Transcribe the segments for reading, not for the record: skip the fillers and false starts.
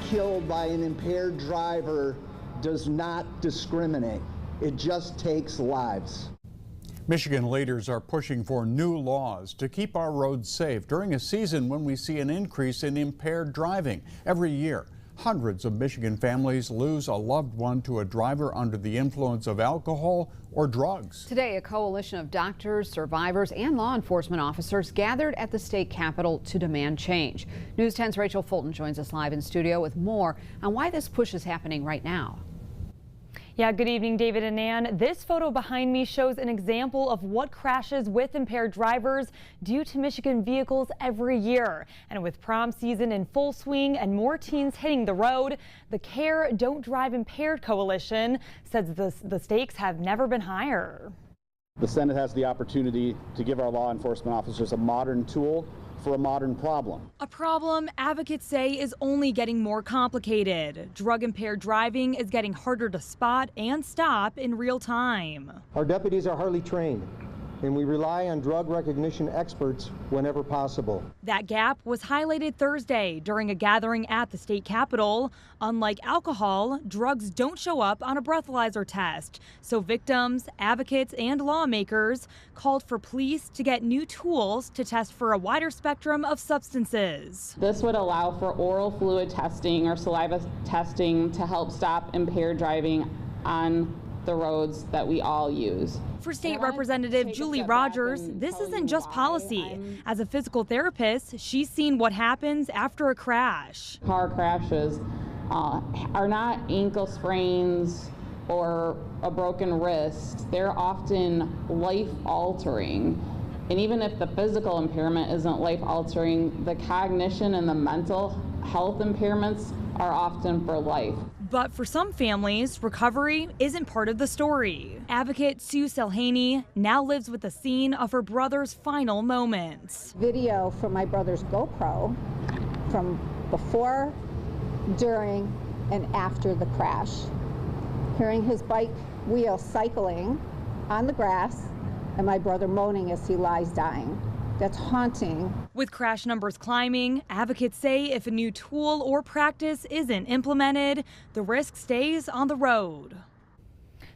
killed by an impaired driver does not discriminate. It just takes lives. Michigan leaders are pushing for new laws to keep our roads safe during a season when we see an increase in impaired driving. Every year, hundreds of Michigan families lose a loved one to a driver under the influence of alcohol or drugs. Today, a coalition of doctors, survivors, and law enforcement officers gathered at the state capitol to demand change. News 10's Rachel Fulton joins us live in studio with more on why this push is happening right now. Yeah, good evening, David and Ann. This photo behind me shows an example of what crashes with impaired drivers due to Michigan vehicles every year. And with prom season in full swing and more teens hitting the road, the CARE Don't Drive Impaired Coalition says the stakes have never been higher. The Senate has the opportunity to give our law enforcement officers a modern tool for a modern problem. A problem advocates say is only getting more complicated. Drug-impaired driving is getting harder to spot and stop in real time. Our deputies are hardly trained, and we rely on drug recognition experts whenever possible. That gap was highlighted Thursday during a gathering at the state capitol. Unlike alcohol, drugs don't show up on a breathalyzer test. So victims, advocates, and lawmakers called for police to get new tools to test for a wider spectrum of substances. This would allow for oral fluid testing or saliva testing to help stop impaired driving on the roads that we all use. For State Representative Julie Rogers, this isn't just policy. As a physical therapist, she's seen what happens after a crash. Car crashes are not ankle sprains or a broken wrist. They're often life-altering. And even if the physical impairment isn't life-altering, the cognition and the mental health impairments are often for life. But for some families, recovery isn't part of the story. Advocate Sue Selhaney now lives with the scene of her brother's final moments. Video from my brother's GoPro from before, during, and after the crash. Hearing his bike wheel cycling on the grass and my brother moaning as he lies dying. That's haunting. With crash numbers climbing, advocates say if a new tool or practice isn't implemented, the risk stays on the road.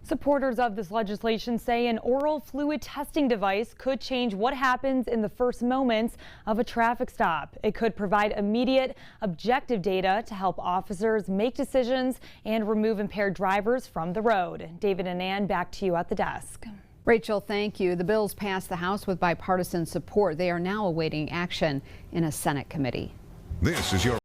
Supporters of this legislation say an oral fluid testing device could change what happens in the first moments of a traffic stop. It could provide immediate, objective data to help officers make decisions and remove impaired drivers from the road. David and Ann, back to you at the desk. Rachel, thank you. The bills passed the House with bipartisan support. They are now awaiting action in a Senate committee. This is your